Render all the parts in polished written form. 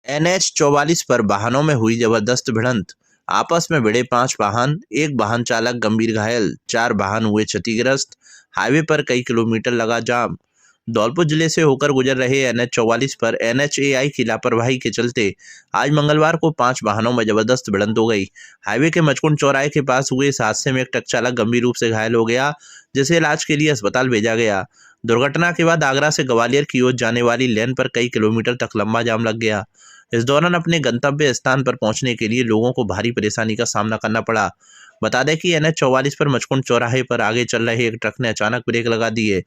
NH 44 पर वाहनों में हुई जबरदस्त भिड़ंत। आपस में भिड़े 5 वाहन, एक वाहन चालक गंभीर घायल, 4 वाहन हुए क्षतिग्रस्त। हाईवे पर कई किलोमीटर लगा जाम। धौलपुर जिले से होकर गुजर रहे NH 44 पर NHAI की लापरवाही के चलते आज मंगलवार को 5 वाहनों में जबरदस्त भिड़ंत हो गई। हाईवे के मचकुंड चौराहे के पास हुए इस हादसे में एक ट्रक चालक गंभीर रूप से घायल हो गया, जिसे इलाज के लिए अस्पताल भेजा गया। दुर्घटना के बाद आगरा से ग्वालियर की ओर जाने वाली लेन पर कई किलोमीटर तक लंबा जाम लग गया। इस दौरान अपने गंतव्य स्थान पर पहुंचने के लिए लोगों को भारी परेशानी का सामना करना पड़ा। बता दें कि NH 44 पर मचकुंड चौराहे पर आगे चल रहे एक ट्रक ने अचानक ब्रेक लगा दिए,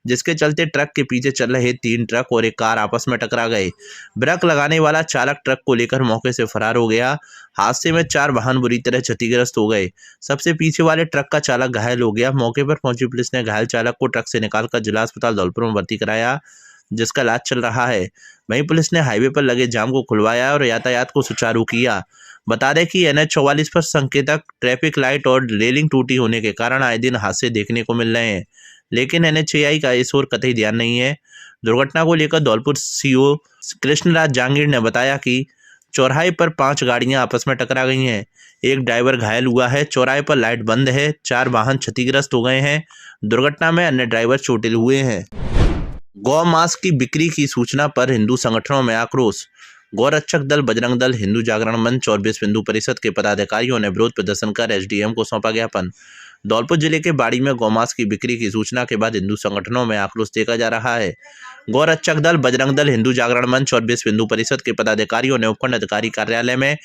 जिसके चलते ट्रक के पीछे चल रहे 3 ट्रक और एक कार आपस में टकरा गए। ब्रेक लगाने वाला चालक ट्रक को लेकर मौके से फरार हो गया। हादसे में 4 वाहन बुरी तरह क्षतिग्रस्त हो गए। सबसे पीछे वाले ट्रक का चालक घायल हो गया। मौके पर पहुंची पुलिस ने घायल चालक को ट्रक से निकालकर जिला अस्पताल धौलपुर में भर्ती कराया, जिसका इलाज चल रहा है। वहीं पुलिस ने हाईवे पर लगे जाम को खुलवाया और यातायात को सुचारू किया। बता दें कि NH 44 पर संकेतक, ट्रैफिक लाइट और रेलिंग टूटी होने के कारण आए दिन हादसे देखने को मिल रहे हैं, लेकिन NHAI का इस ओर कतई ध्यान नहीं है। दुर्घटना को लेकर धौलपुर CO कृष्णराज जांगीर ने बताया कि चौराहे पर 5 गाड़ियां आपस में टकरा गई हैं। एक ड्राइवर घायल हुआ है। चौराहे पर लाइट बंद है। 4 वाहन क्षतिग्रस्त हो गए हैं। दुर्घटना में अन्य ड्राइवर चोटिल हुए हैं। गौ मांस की बिक्री की सूचना पर हिंदू संगठनों में आक्रोश। गौरक्षक दल, बजरंग दल, हिंदू जागरण मंच और विश्व हिंदू परिषद के पदाधिकारियों ने विरोध प्रदर्शन कर SDM को सौंपा ज्ञापन। धौलपुर जिले के बाड़ी में गौमांस की बिक्री की सूचना के बाद हिंदू संगठनों में आक्रोश देखा जा रहा है। गौरक्षक दल, बजरंग दल, हिंदू जागरण मंच और विश्व हिंदू परिषद के पदाधिकारियों ने उपखंड अधिकारी कार्यालय में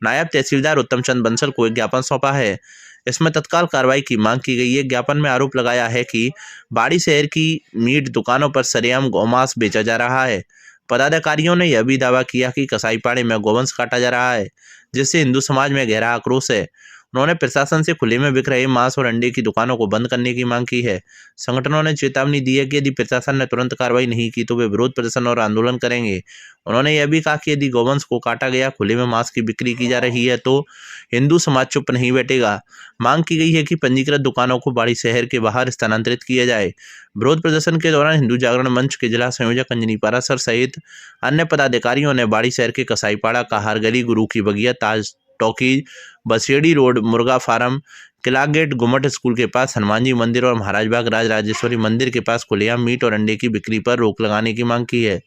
नायब तहसीलदार उत्तम चंद बंसल को एक ज्ञापन सौंपा है। इसमें तत्काल कार्रवाई की मांग की गई है। ज्ञापन में आरोप लगाया है कि बाड़ी शहर की मीट दुकानों पर सरेआम गौमांस बेचा जा रहा है। पदाधिकारियों ने यह भी दावा किया कि कसाईपाड़े में गौवंश काटा जा रहा है, जिससे हिंदू समाज में गहरा आक्रोश है। उन्होंने प्रशासन से खुले में बिक रहे मांस और अंडे की दुकानों को बंद करने की मांग की है। संगठनों ने चेतावनी दी है कि यदि प्रशासन ने तुरंत कार्रवाई नहीं की तो वे विरोध प्रदर्शन और आंदोलन करेंगे। उन्होंने यह भी कहा कि यदि गौवंश को काटा गया, खुले में मांस की बिक्री की जा रही है तो हिंदू समाज चुप नहीं बैठेगा। मांग की गई है कि पंजीकृत दुकानों को बाड़ी शहर के बाहर स्थानांतरित किया जाए। विरोध प्रदर्शन के दौरान हिंदू जागरण मंच के जिला संयोजक अंजनी पारासर सहित अन्य पदाधिकारियों ने बाड़ी शहर के कसाईपाड़ा, कहार गली, गुरु की बगिया, ताज टॉकीज, बसेड़ी रोड, मुर्गा फार्म, किला गेट, गुमट स्कूल के पास, हनुमान जी मंदिर और महाराजबाग राज राजेश्वरी मंदिर के पास खुलेआम मीट और अंडे की बिक्री पर रोक लगाने की मांग की है।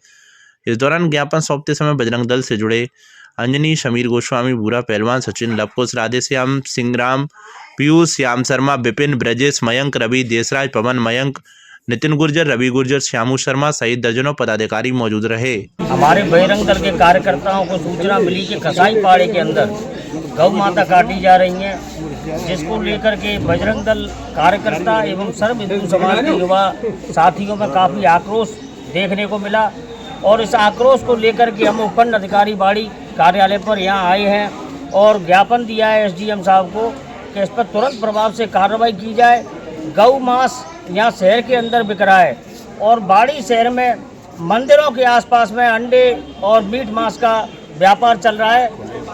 इस दौरान ज्ञापन सौंपते समय बजरंग दल से जुड़े अंजनी, समीर गोस्वामी, भूरा पहलवान, सचिन, लवकुश, राधेश्याम, सिंहराम, पीयूष, श्याम शर्मा, विपिन, ब्रजेश, मयंक, रवि, देशराज, पवन, मयंक, नितिन गुर्जर, रवि गुर्जर, श्यामू शर्मा सहित दर्जनों पदाधिकारी मौजूद रहे। हमारे बजरंग दल के कार्यकर्ताओं को सूचना मिली कि कसाईपाड़े के अंदर गौ माता काटी जा रही हैं, जिसको लेकर के बजरंग दल कार्यकर्ता एवं सर्व हिंदू समाज के युवा साथियों में काफ़ी आक्रोश देखने को मिला और इस आक्रोश को लेकर के हम उपखंड अधिकारी बाड़ी कार्यालय पर यहाँ आए हैं और ज्ञापन दिया है SDM साहब को कि इस पर तुरंत प्रभाव से कार्रवाई की जाए। गौ मांस यहाँ शहर के अंदर बिक रहा है और बाड़ी शहर में मंदिरों के आसपास में अंडे और मीट मांस का व्यापार चल रहा है,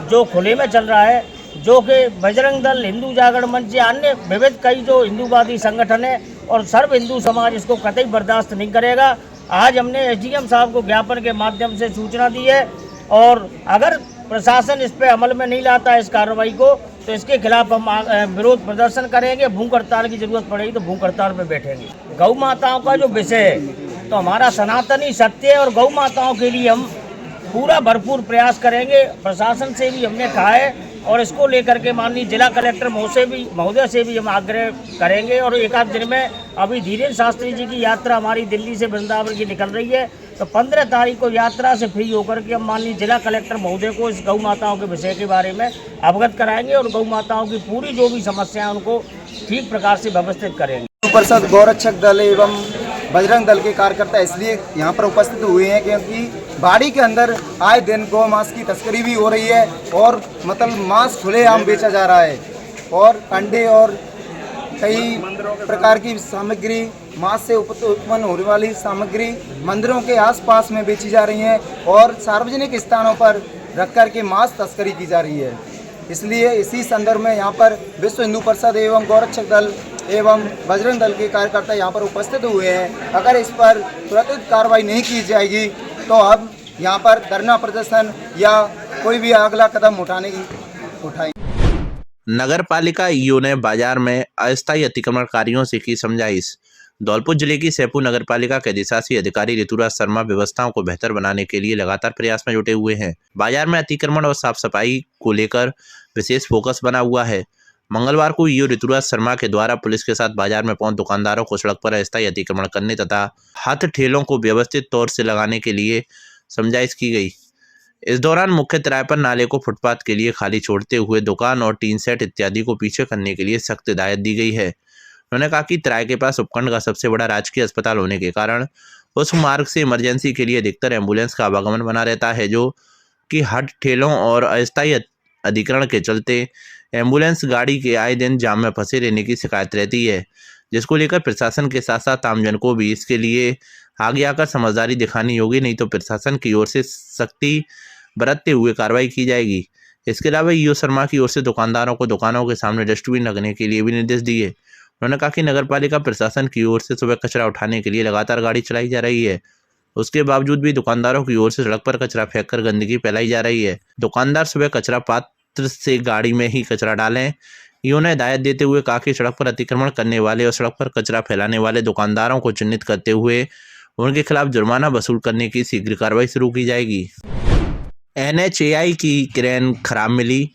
जो खुले में चल रहा है, जो कि बजरंग दल, हिंदू जागरण मंच या अन्य विविध कई जो हिंदूवादी संगठन है और सर्व हिंदू समाज इसको कतई बर्दाश्त नहीं करेगा। आज हमने SDM साहब को ज्ञापन के माध्यम से सूचना दी है और अगर प्रशासन इस पर अमल में नहीं लाता है इस कार्रवाई को तो इसके खिलाफ हम विरोध प्रदर्शन करेंगे। भूख हड़ताल की जरूरत पड़ेगी तो भूख हड़ताल पर बैठेंगे। गौ माताओं का जो विषय है तो हमारा सनातनी सत्य है और गौ माताओं के लिए हम पूरा भरपूर प्रयास करेंगे। प्रशासन से भी हमने कहा है और इसको लेकर के माननीय जिला कलेक्टर महोदय से भी हम आग्रह करेंगे और एक आध दिन में अभी धीरेन्द्र शास्त्री जी की यात्रा हमारी दिल्ली से वृंदावन की निकल रही है तो 15 तारीख को यात्रा से फ्री होकर के हम माननीय जिला कलेक्टर महोदय को इस गौ माताओं के विषय के बारे में अवगत कराएंगे और गौ माताओं की पूरी जो भी समस्या है उनको ठीक प्रकार से व्यवस्थित करेंगे। परिषद, गौरक्षक दल एवं बजरंग दल के कार्यकर्ता इसलिए यहाँ पर उपस्थित हुए हैं क्योंकि बाड़ी के अंदर आए दिन गौ मांस की तस्करी भी हो रही है और मतलब मांस खुलेआम बेचा जा रहा है और अंडे और कई प्रकार की सामग्री, मांस से उत्पन्न होने वाली सामग्री मंदिरों के आसपास में बेची जा रही हैं और सार्वजनिक स्थानों पर रख कर के मांस तस्करी की जा रही है। इसलिए इसी संदर्भ में यहाँ पर विश्व हिंदू परिषद एवं गौरक्षक दल एवं बजरंग दल के कार्यकर्ता यहाँ पर उपस्थित हुए हैं। अगर इस पर तुरंत कार्रवाई नहीं की जाएगी तो अब यहाँ पर धरना प्रदर्शन या कोई भी अगला कदम उठाएं। नगर पालिका ईओ ने बाजार में अस्थायी अतिक्रमणकारियों से की समझाइश। धौलपुर जिले की सैयदपुर नगर पालिका के अधिशासी अधिकारी ऋतुराज शर्मा व्यवस्थाओं को बेहतर बनाने के लिए लगातार प्रयास में जुटे हुए हैं। बाजार में अतिक्रमण और साफ सफाई को लेकर विशेष फोकस बना हुआ है। मंगलवार को ईओ ऋतुराज शर्मा के द्वारा पुलिस के साथ बाजार में पहुंच दुकानदारों को सड़क पर अस्थायी अतिक्रमण करने तथा हाथ ठेलों को व्यवस्थित तौर से लगाने के लिए समझाइश की गई। इस दौरान मुख्य तिराहे पर नाले को फुटपाथ के लिए खाली छोड़ते हुए दुकान और टीन सेट इत्यादि को पीछे करने के लिए सख्त हिदायत दी गई है। उन्होंने कहा कि तिराहे के पास उपखंड का सबसे बड़ा राजकीय अस्पताल होने के कारण उस मार्ग से इमरजेंसी के लिए अधिकतर एम्बुलेंस का आवागमन बना रहता है, जो कि हट ठेलों और अस्थायी अधिग्रहण के चलते एम्बुलेंस गाड़ी के आए दिन जाम में फंसे रहने की शिकायत रहती है, जिसको लेकर प्रशासन के साथ साथ आमजन को भी इसके लिए आगे आकर समझदारी दिखानी होगी, नहीं तो प्रशासन की ओर से सख्ती बरतते हुए कार्रवाई की जाएगी। इसके अलावा ईओ शर्मा की ओर से दुकानदारों को दुकानों के सामने डस्टबिन लगने के लिए भी निर्देश दिए। उन्होंने कहा कि नगर पालिका प्रशासन की ओर से सुबह कचरा उठाने के लिए लगातार गाड़ी चलाई जा रही है, उसके बावजूद भी दुकानदारों की ओर से सड़क पर कचरा फेंककर गंदगी फैलाई जा रही है। दुकानदार सुबह कचरा पात्र से गाड़ी में ही कचरा डालें। ईओ ने हिदायत देते हुए कहा कि सड़क पर अतिक्रमण करने वाले और सड़क पर कचरा फैलाने वाले दुकानदारों को चिन्हित करते हुए उनके खिलाफ जुर्माना वसूल करने की शीघ्र कार्रवाई शुरू की जाएगी। NHAI की क्रेन खराब मिली,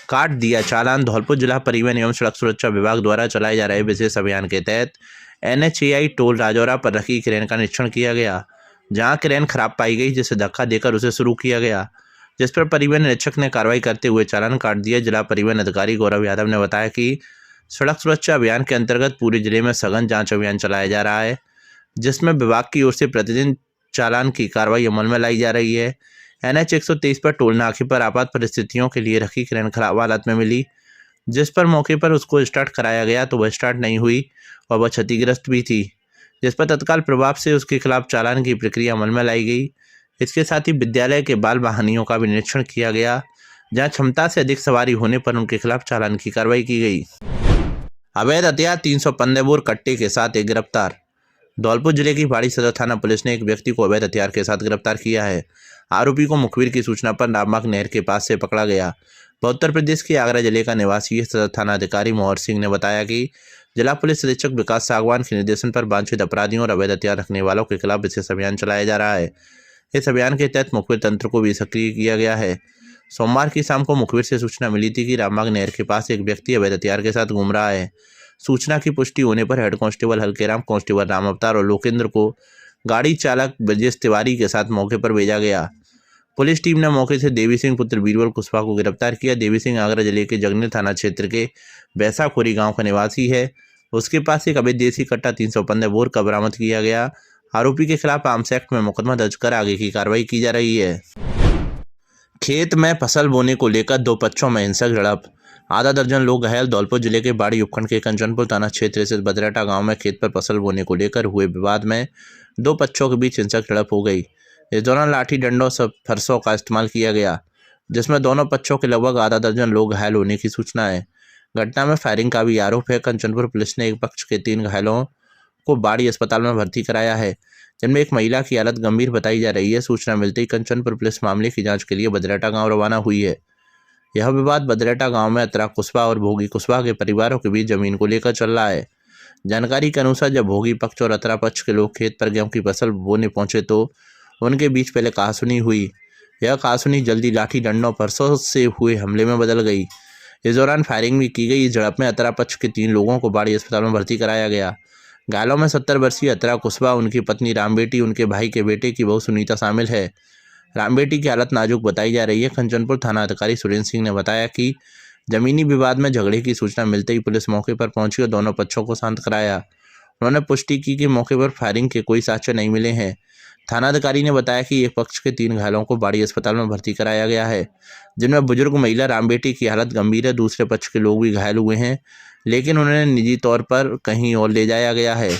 काट दिया चालान। धौलपुर जिला परिवहन एवं सड़क सुरक्षा विभाग द्वारा चलाए जा रहे विशेष अभियान के तहत NHAI टोल राजौरा पर रखी क्रेन का निरीक्षण किया गया, जहां क्रेन खराब पाई गई, जिसे धक्का देकर उसे शुरू किया गया, जिस पर परिवहन निरीक्षक ने कार्रवाई करते हुए चालान काट दिया। जिला परिवहन अधिकारी गौरव यादव ने बताया कि सड़क सुरक्षा अभियान के अंतर्गत पूरे जिले में सघन जाँच अभियान चलाया जा रहा है, जिसमें विभाग की ओर से प्रतिदिन चालान की कार्रवाई अमल में लाई जा रही है। NH 123 पर टोल नाके पर आपात परिस्थितियों के लिए रखी क्रेन खराब हालत में मिली, जिस पर मौके पर उसको स्टार्ट कराया गया तो वह स्टार्ट नहीं हुई और वह क्षतिग्रस्त भी थी, जिस पर तत्काल प्रभाव से उसके खिलाफ चालान की प्रक्रिया अमल में लाई गई। इसके साथ ही विद्यालय के बाल वाहनियों का भी निरीक्षण किया गया, जहां क्षमता से अधिक सवारी होने पर उनके खिलाफ चालान की कार्रवाई की गई। अवैध हथियार 315 बोर कट्टे के साथ एक गिरफ्तार। धौलपुर जिले की भाड़ी सदर थाना पुलिस ने एक व्यक्ति को अवैध हथियार के साथ गिरफ्तार किया है। आरोपी को मुखबिर की सूचना पर नामक नहर के पास से पकड़ा गया। वह उत्तर प्रदेश के आगरा जिले का निवासी है। सदर थाना अधिकारी मोहर सिंह ने बताया कि जिला पुलिस अधीक्षक विकास सागवान के निर्देशन पर वांछित अपराधियों और अवैध हथियार रखने वालों के खिलाफ विशेष अभियान चलाया जा रहा है। इस अभियान के तहत मुखबिर तंत्र को भी सक्रिय किया गया है। सोमवार की शाम को मुखबिर से सूचना मिली थी कि रामबाग नहर के पास एक व्यक्ति अवैध हथियार के साथ घूम रहा है। सूचना की पुष्टि होने पर हेड कांस्टेबल हल्केराम, कांस्टेबल राम अवतार और लोकेंद्र को गाड़ी चालक ब्रजेश तिवारी के साथ मौके पर भेजा गया। पुलिस टीम ने मौके से देवी सिंह पुत्र बीरबल कुशवाहा को गिरफ्तार किया। देवी सिंह आगरा जिले के जगनेर थाना क्षेत्र के बैसाखोरी गांव का निवासी है। उसके पास एक अवैध देसी कट्टा 315 बोर का बरामद किया गया। आरोपी के खिलाफ आर्म्स एक्ट में मुकदमा दर्ज कर आगे की कार्रवाई की जा रही है। खेत में फसल बोने को लेकर दो पक्षों में हिंसक झड़प, आधा दर्जन लोग घायल। धौलपुर जिले के बाड़ी उपखंड के कंचनपुर थाना क्षेत्र स्थित बदरेटा गांव में खेत पर फसल बोने को लेकर हुए विवाद में दो पक्षों के बीच हिंसक झड़प हो गई। इस दौरान लाठी डंडों से फरसों का इस्तेमाल किया गया, जिसमें दोनों पक्षों के लगभग आधा दर्जन लोग घायल होने की सूचना है। घटना में फायरिंग का भी आरोप है। कंचनपुर पुलिस ने एक पक्ष के 3 घायलों को बाड़ी अस्पताल में भर्ती कराया है, जिनमें एक महिला की हालत गंभीर बताई जा रही है। सूचना मिलते ही कंचनपुर पुलिस मामले की जांच के लिए बदरेटा गांव रवाना हुई है। यह विवाद बदरेटा गांव में अतरा कुशवाहा और भोगी कुशवाहा के परिवारों के बीच जमीन को लेकर चल रहा है। जानकारी के अनुसार जब भोगी पक्ष और अतरा पक्ष के लोग खेत पर गेहूं की फसल बोने पहुंचे तो उनके बीच पहले कहासुनी हुई। यह कहासुनी जल्दी लाठी डंडों परसों से हुए हमले में बदल गई। इस दौरान फायरिंग भी की गई। इस झड़प में अतरा पक्ष के 3 लोगों को बाड़ी अस्पताल में भर्ती कराया गया। घायलों में 70 वर्षीय अतरा कुशवाहा, उनकी पत्नी रामबेटी, उनके भाई के बेटे की बहू सुनीता शामिल है। रामबेटी की हालत नाजुक बताई जा रही है। कंचनपुर थाना अधिकारी सुरेंद्र सिंह ने बताया कि जमीनी विवाद में झगड़े की सूचना मिलते ही पुलिस मौके पर पहुंची और दोनों पक्षों को शांत कराया। उन्होंने पुष्टि की कि मौके पर फायरिंग के कोई साक्ष्य नहीं मिले हैं। थानाधिकारी ने बताया कि एक पक्ष के 3 घायलों को बाड़ी अस्पताल में भर्ती कराया गया है, जिनमें बुजुर्ग महिला रामबेटी की हालत गंभीर है। दूसरे पक्ष के लोग भी घायल हुए हैं, लेकिन उन्हें निजी तौर पर कहीं और ले जाया गया है।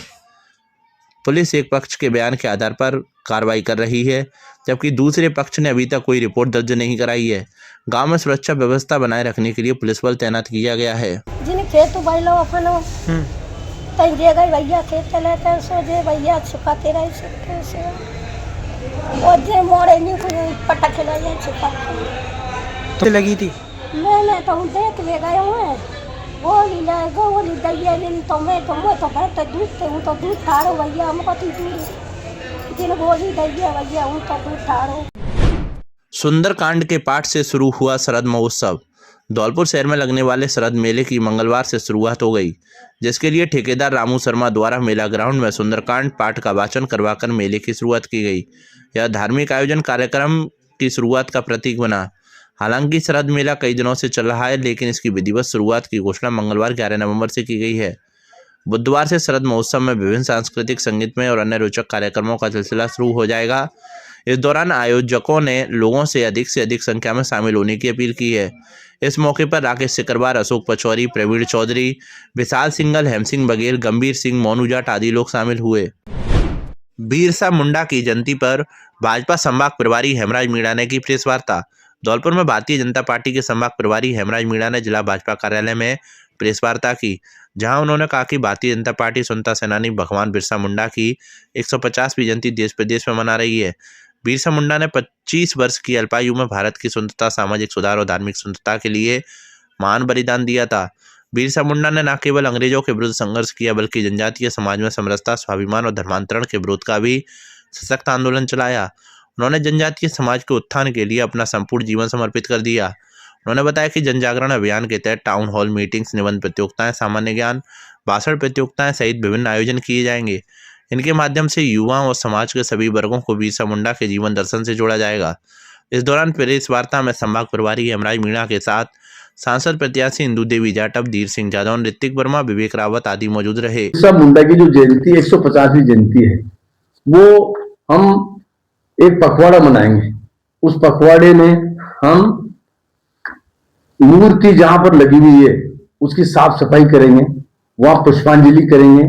पुलिस एक पक्ष के बयान के आधार पर कार्रवाई कर रही है, जबकि दूसरे पक्ष ने अभी तक कोई रिपोर्ट दर्ज नहीं कराई है। गांव में सुरक्षा व्यवस्था बनाए रखने के लिए पुलिस बल तैनात किया गया है। खेत बैलो अपनो तई जे गई भैया खेत चले तो सो जे भैया छुपाते रही सकते से वो जे मोड़े नहीं कोई पटक के ले छिपा तो लगी थी। मैंने तो देख ले गए हुए गोली ले गोली दैया दिन तो मैं तो घर तो दूध ठाड़ो भैया हमको तो दूध दिन गोली दैया भैया हूँ तो दूध ठाड़ो। सुंदरकांड के पाठ से शुरू हुआ शरद महोत्सव। धौलपुर शहर में लगने वाले शरद मेले की मंगलवार से शुरुआत हो गई, जिसके लिए ठेकेदार रामू शर्मा द्वारा मेला ग्राउंड में सुंदरकांड पाठ का वाचन करवाकर मेले की शुरुआत की गई। यह धार्मिक आयोजन कार्यक्रम की शुरुआत का प्रतीक बना। हालांकि शरद मेला कई दिनों से चल रहा है, लेकिन इसकी विधिवत शुरुआत की घोषणा मंगलवार 11 नवंबर से की गई है। बुधवार से शरद महोत्सव में विभिन्न सांस्कृतिक, संगीतमय और अन्य रोचक कार्यक्रमों का सिलसिला शुरू हो जाएगा। इस दौरान आयोजकों ने लोगों से अधिक संख्या में शामिल होने की अपील की है। इस मौके पर राकेश सिकरवार, अशोक पचौरी, प्रवीण चौधरी, विशाल सिंघल, हेमसिंह बघेल, गंभीर सिंह, मोनू जाट आदि लोग शामिल हुए। बिरसा मुंडा की जयंती पर भाजपा संभाग प्रभारी हेमराज मीणा ने की प्रेस वार्ता। धौलपुर में भारतीय जनता पार्टी के संभाग प्रभारी हेमराज मीणा ने जिला भाजपा कार्यालय में प्रेस वार्ता की, जहां उन्होंने कहा कि भारतीय जनता पार्टी स्वतंत्रता सेनानी भगवान बिरसा मुंडा की 150वीं जयंती देश प्रदेश में मना रही है। बिरसा मुंडा ने 25 वर्ष की अल्पायु में भारत की स्वतंत्रता, सामाजिक सुधार और धार्मिक स्वतंत्रता के लिए महान बलिदान दिया था। बिरसा मुंडा ने न केवल अंग्रेजों के विरुद्ध संघर्ष किया, बल्कि जनजातीय समाज में समरसता, स्वाभिमान और धर्मांतरण के विरोध का भी सशक्त आंदोलन चलाया। उन्होंने जनजातीय समाज के उत्थान के लिए अपना संपूर्ण जीवन समर्पित कर दिया। उन्होंने बताया कि जन जागरण अभियान के तहत टाउन हॉल मीटिंग्स, निबंध प्रतियोगिताएं, सामान्य ज्ञान, भाषण प्रतियोगिताएं सहित विभिन्न आयोजन किए जाएंगे। इनके माध्यम से युवाओं और समाज के सभी वर्गों को बिरसा मुंडा के जीवन दर्शन से जोड़ा जाएगा। इस दौरान प्रेस वार्ता में संभाग प्रभारी हेमराज मीणा के साथ सांसद प्रत्याशी इंदु देवी जाटव, धीर सिंह जादव, ऋतिक वर्मा, विवेक रावत आदि मौजूद रहे। बिरसा मुंडा की जो जयंती 150वीं जयंती है, वो हम एक पखवाड़ा मनाएंगे। उस पखवाड़े में हम मूर्ति जहां पर लगी हुई है उसकी साफ सफाई करेंगे, वहां पुष्पांजलि करेंगे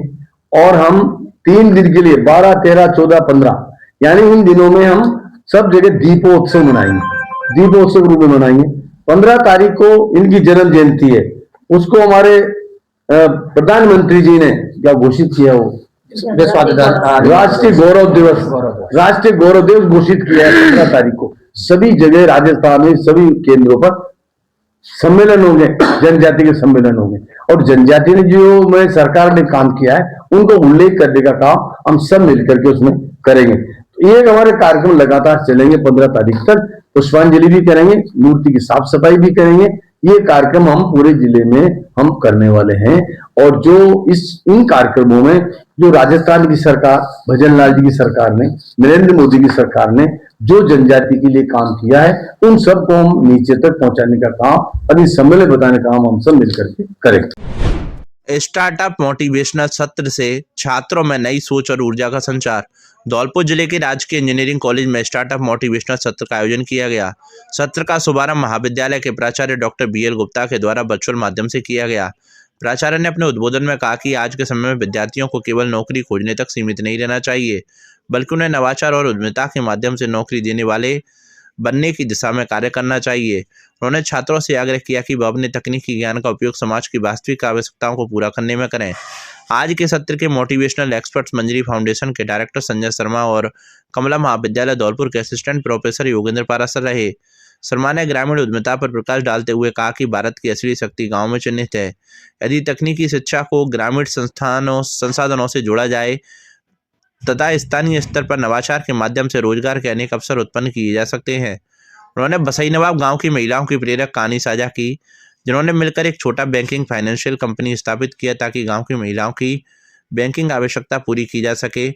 और हम 3 दिन के लिए 12, 13, 14, 15 यानी इन दिनों में हम सब जगह दीपोत्सव मनाएंगे, दीपोत्सव रूप में मनाएंगे। 15 तारीख को इनकी जन्म जयंती है, उसको हमारे प्रधानमंत्री जी ने क्या घोषित किया, वो राष्ट्रीय गौरव दिवस घोषित किया है। 15 तारीख को सभी जगह राजस्थान में सभी केंद्रों पर सम्मेलन होंगे, जनजाति के सम्मेलन होंगे और जनजाति ने जो में सरकार ने काम किया है उनको उल्लेख करने का काम हम सब मिलकर के उसमें करेंगे। तो ये हमारे कार्यक्रम लगातार चलेंगे। 15 तारीख तक पुष्पांजलि भी करेंगे, मूर्ति की साफ सफाई भी करेंगे। ये कार्यक्रम हम पूरे जिले में हम करने वाले हैं और जो इन कार्यक्रमों में जो राजस्थान की सरकार, भजन लाल जी की सरकार ने, नरेंद्र मोदी की सरकार ने जो जनजाति के लिए काम किया है उन सबको हम नीचे तक पहुंचाने का काम और इस सम्मेलन बताने का काम हम सब मिलकर के करेंगे। स्टार्टअप मोटिवेशनल सत्र से छात्रों में नई सोच और ऊर्जा का संचार। धौलपुर जिले के राजकीय इंजीनियरिंग कॉलेज में स्टार्टअप मोटिवेशनल सत्र का आयोजन किया गया। सत्र का शुभारंभ महाविद्यालय के प्राचार्य डॉक्टर BL गुप्ता के द्वारा वर्चुअल माध्यम से किया गया। प्राचार्य ने अपने उद्बोधन में कहा कि आज के समय में विद्यार्थियों को केवल नौकरी खोजने तक सीमित नहीं रहना चाहिए, बल्कि उन्हें नवाचार और उद्यमिता के माध्यम से नौकरी देने वाले बनने की दिशा में कार्य करना चाहिए। उन्होंने छात्रों से आग्रह किया कि वह अपने तकनीकी ज्ञान का उपयोग समाज की वास्तविक आवश्यकताओं को पूरा करने में करें। आज के सत्र के मोटिवेशनल एक्सपर्ट्स मंजरी फाउंडेशन के डायरेक्टर संजय शर्मा और कमला महाविद्यालय धौलपुर के असिस्टेंट प्रोफेसर योगेंद्र पारासर रहे। शर्मा ने ग्रामीण उद्यमिता पर प्रकाश डालते हुए कहा कि भारत की असली शक्ति गांव में चिन्हित है। यदि तकनीकी शिक्षा को ग्रामीण संसाधनों से जोड़ा जाए तथा स्थानीय स्तर पर नवाचार के माध्यम से रोजगार के अनेक अवसर उत्पन्न किए जा सकते हैं। उन्होंने बसई नवाब गांव की महिलाओं की प्रेरक कहानी साझा की, जिन्होंने मिलकर एक छोटा बैंकिंग फाइनेंशियल कंपनी स्थापित किया ताकि गांव की महिलाओं की बैंकिंग आवश्यकता पूरी की जा सके।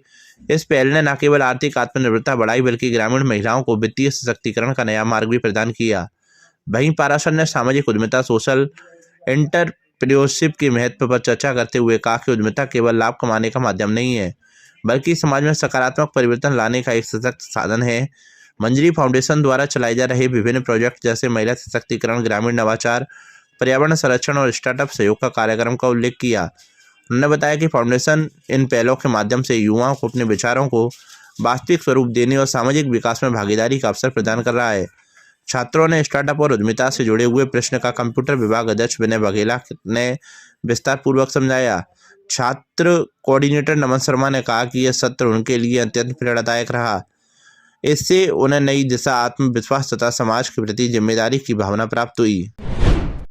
इस पहल ने न केवल आर्थिक आत्मनिर्भरता बढ़ाई, बल्कि ग्रामीण महिलाओं को वित्तीय सशक्तिकरण का नया मार्ग भी प्रदान किया। वहीं पाराशर ने सामाजिक उद्यमिता, सोशल एंटरप्रेन्योरशिप के महत्व पर चर्चा करते हुए कहा कि उद्यमिता केवल लाभ कमाने का माध्यम नहीं है, बल्कि समाज में सकारात्मक परिवर्तन लाने का एक सशक्त साधन है। मंजरी फाउंडेशन द्वारा चलाए जा रहे विभिन्न प्रोजेक्ट जैसे महिला सशक्तिकरण, ग्रामीण नवाचार, पर्यावरण संरक्षण और स्टार्टअप सहयोग का कार्यक्रम का उल्लेख किया। उन्होंने बताया कि फाउंडेशन इन पहलों के माध्यम से युवाओं को अपने विचारों को वास्तविक स्वरूप देने और सामाजिक विकास में भागीदारी का अवसर प्रदान कर रहा है। छात्रों ने स्टार्टअप और उद्यमिता से जुड़े हुए प्रश्न का कंप्यूटर विभाग अध्यक्ष विनय बघेला ने विस्तार पूर्वक समझाया। छात्र कोऑर्डिनेटर नमन शर्मा ने कहा कि यह सत्र उनके लिए अत्यंत प्रेरणादायक रहा। इससे उन्हें नई दिशा, आत्मविश्वास तथा समाज के प्रति जिम्मेदारी की भावना प्राप्त हुई।